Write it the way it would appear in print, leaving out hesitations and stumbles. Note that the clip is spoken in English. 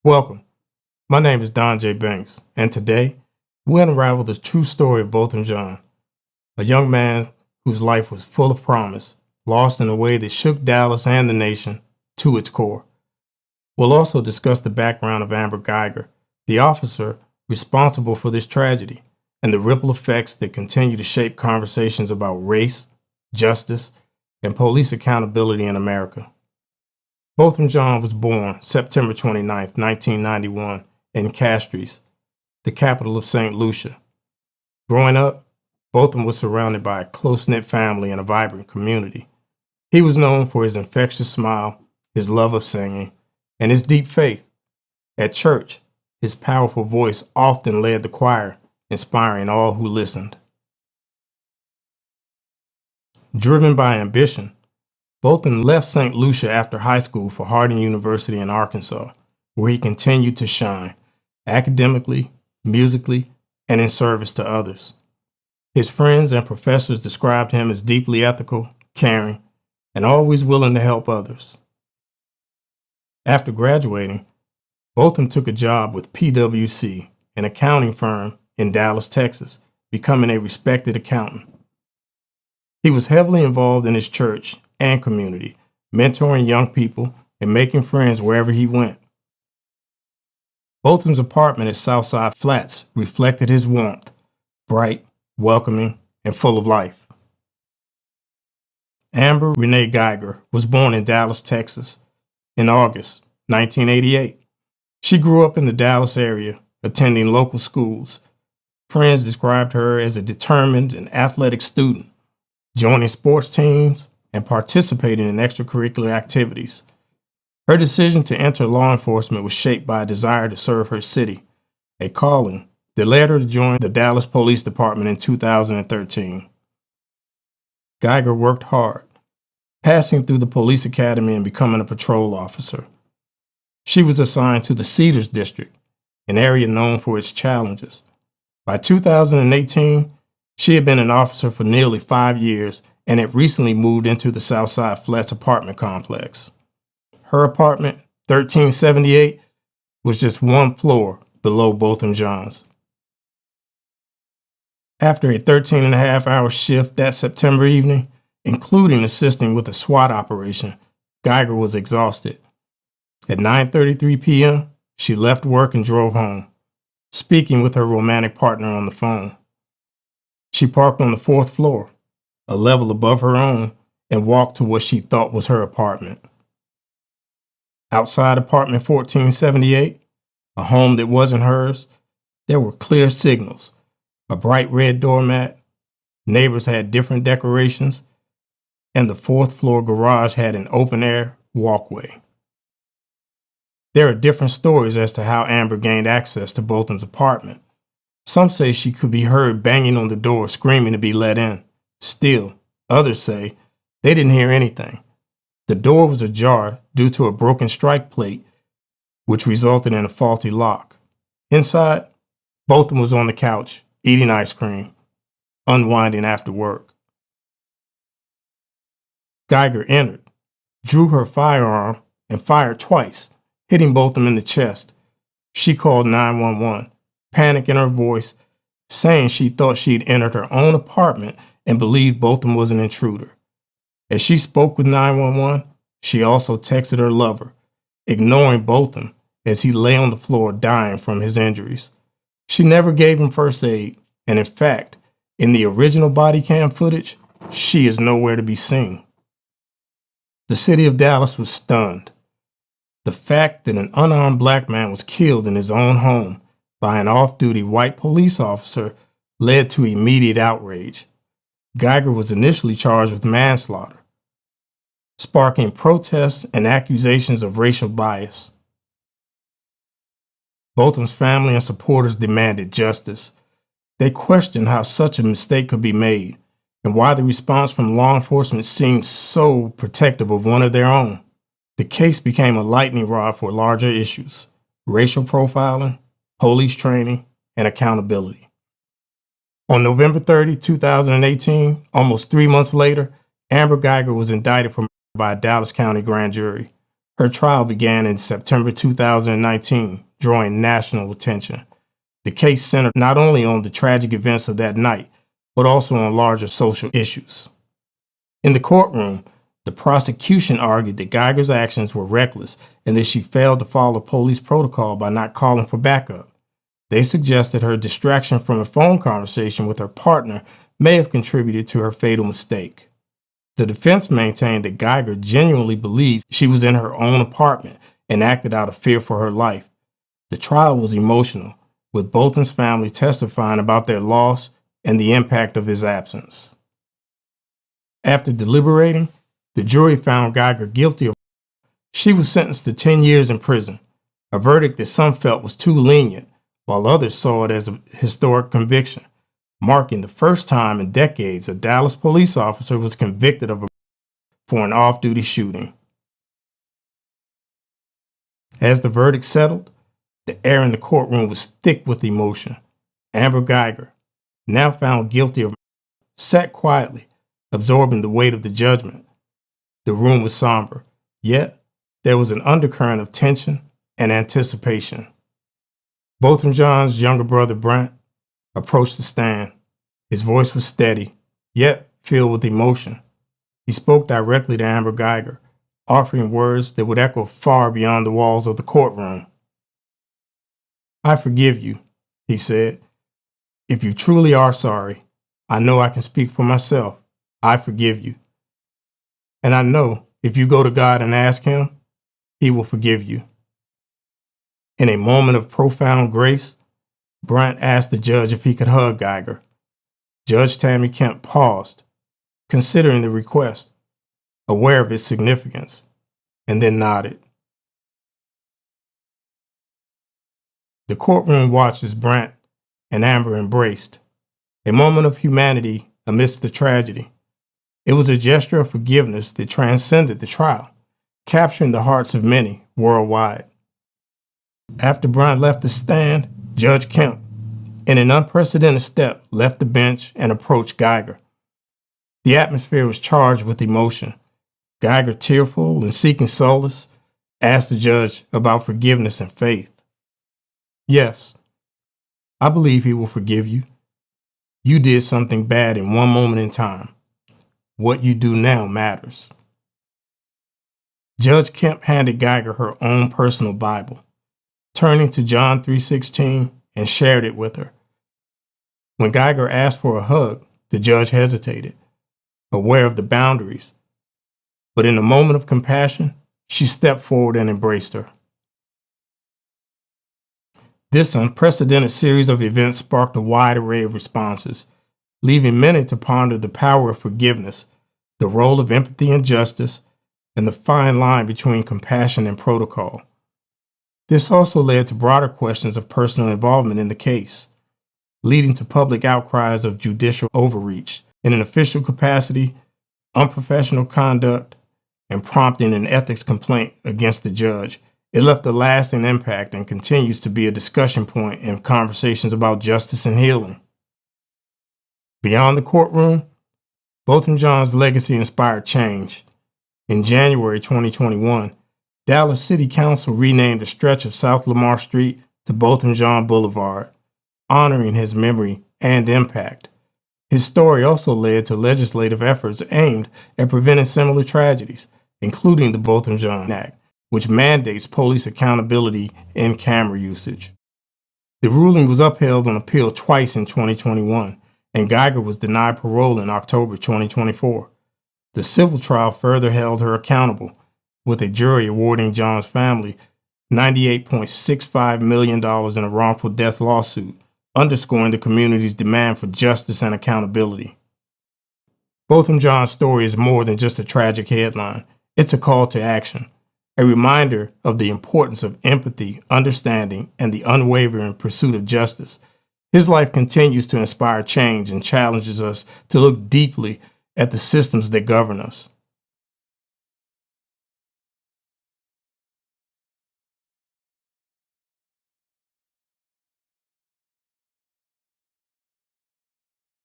Welcome. My name is Don J. Banks, and today we unravel the true story of Botham Jean, a young man whose life was full of promise, lost in a way that shook Dallas and the nation to its core. We'll also discuss the background of Amber Geiger, the officer responsible for this tragedy, and the ripple effects that continue to shape conversations about race, justice, and police accountability in America. Botham Jean was born September 29, 1991, in Castries, the capital of St. Lucia. Growing up, Botham was surrounded by a close-knit family and a vibrant community. He was known for his infectious smile, his love of singing, and his deep faith. At church, his powerful voice often led the choir, inspiring all who listened. Driven by ambition, Botham left St. Lucia after high school for Harding University in Arkansas, where he continued to shine, academically, musically, and in service to others. His friends and professors described him as deeply ethical, caring, and always willing to help others. After graduating, Botham took a job with PwC, an accounting firm in Dallas, Texas, becoming a respected accountant. He was heavily involved in his church and community, mentoring young people and making friends wherever he went. Botham's apartment at Southside Flats reflected his warmth, bright, welcoming, and full of life. Amber Renee Geiger was born in Dallas, Texas, in August 1988. She grew up in the Dallas area, attending local schools. Friends described her as a determined and athletic student, joining sports teams and participating in extracurricular activities. Her decision to enter law enforcement was shaped by a desire to serve her city, a calling that led her to join the Dallas Police Department in 2013. Geiger worked hard, passing through the police academy and becoming a patrol officer. She was assigned to the Cedars District, an area known for its challenges. By 2018, she had been an officer for nearly 5 years and had recently moved into the Southside Flats apartment complex. Her apartment, 1378, was just one floor below Botham Jean's. After a 13-and-a-half-hour shift that September evening, including assisting with a SWAT operation, Geiger was exhausted. At 9:33 p.m., she left work and drove home, speaking with her romantic partner on the phone. She parked on the 4th floor, a level above her own, and walked to what she thought was her apartment. Outside apartment 1478, a home that wasn't hers, there were clear signals, a bright red doormat, neighbors had different decorations, and the 4th floor garage had an open-air walkway. There are different stories as to how Amber gained access to Botham's apartment. Some say she could be heard banging on the door, screaming to be let in. Still, others say they didn't hear anything. The door was ajar due to a broken strike plate, which resulted in a faulty lock. Inside, Botham was on the couch, eating ice cream, unwinding after work. Geiger entered, drew her firearm, and fired twice, hitting Botham in the chest. She called 911, panic in her voice, saying she thought she'd entered her own apartment and believed Botham was an intruder. As she spoke with 911, she also texted her lover, ignoring Botham as he lay on the floor dying from his injuries. She never gave him first aid, and in fact, in the original body cam footage, she is nowhere to be seen. The city of Dallas was stunned. The fact that an unarmed black man was killed in his own home by an off-duty white police officer led to immediate outrage. Geiger was initially charged with manslaughter, sparking protests and accusations of racial bias. Botham's family and supporters demanded justice. They questioned how such a mistake could be made and why the response from law enforcement seemed so protective of one of their own. The case became a lightning rod for larger issues: racial profiling, police training, and accountability. On November 30, 2018, almost 3 months later, Amber Geiger was indicted by a Dallas County grand jury. Her trial began in September 2019, drawing national attention. The case centered not only on the tragic events of that night, but also on larger social issues. In the courtroom, the prosecution argued that Geiger's actions were reckless and that she failed to follow police protocol by not calling for backup. They suggested her distraction from a phone conversation with her partner may have contributed to her fatal mistake. The defense maintained that Geiger genuinely believed she was in her own apartment and acted out of fear for her life. The trial was emotional, with Botham's family testifying about their loss and the impact of his absence. After deliberating, the jury found Geiger guilty of. She was sentenced to 10 years in prison, a verdict that some felt was too lenient, while others saw it as a historic conviction, marking the first time in decades a Dallas police officer was convicted of for an off-duty shooting. As the verdict settled, the air in the courtroom was thick with emotion. Amber Geiger, now found guilty of, sat quietly, absorbing the weight of the judgment. The room was somber, yet there was an undercurrent of tension and anticipation. Botham Jean's younger brother, Brant, approached the stand. His voice was steady, yet filled with emotion. He spoke directly to Amber Geiger, offering words that would echo far beyond the walls of the courtroom. "I forgive you," he said. "If you truly are sorry, I know I can speak for myself. I forgive you. And I know if you go to God and ask Him, He will forgive you." In a moment of profound grace, Brant asked the judge if he could hug Geiger. Judge Tammy Kemp paused, considering the request, aware of its significance, and then nodded. The courtroom watched as Brant and Amber embraced, a moment of humanity amidst the tragedy. It was a gesture of forgiveness that transcended the trial, capturing the hearts of many worldwide. After Brant left the stand, Judge Kemp, in an unprecedented step, left the bench and approached Geiger. The atmosphere was charged with emotion. Geiger, tearful and seeking solace, asked the judge about forgiveness and faith. "Yes, I believe He will forgive you. You did something bad in one moment in time. What you do now matters." Judge Kemp handed Geiger her own personal Bible, turning to John 3:16 and shared it with her. When Geiger asked for a hug, the judge hesitated, aware of the boundaries. But in a moment of compassion, she stepped forward and embraced her. This unprecedented series of events sparked a wide array of responses, leaving many to ponder the power of forgiveness, the role of empathy and justice, and the fine line between compassion and protocol. This also led to broader questions of personal involvement in the case, leading to public outcries of judicial overreach in an official capacity, unprofessional conduct, and prompting an ethics complaint against the judge. It left a lasting impact and continues to be a discussion point in conversations about justice and healing. Beyond the courtroom, Botham Jean's legacy inspired change. In January 2021, Dallas City Council renamed a stretch of South Lamar Street to Botham Jean Boulevard, honoring his memory and impact. His story also led to legislative efforts aimed at preventing similar tragedies, including the Botham Jean Act, which mandates police accountability and camera usage. The ruling was upheld on appeal twice in 2021, and Geiger was denied parole in October 2024. The civil trial further held her accountable, with a jury awarding John's family $98.65 million in a wrongful death lawsuit, underscoring the community's demand for justice and accountability. Botham Jean's story is more than just a tragic headline. It's a call to action, a reminder of the importance of empathy, understanding, and the unwavering pursuit of justice. His life continues to inspire change and challenges us to look deeply at the systems that govern us.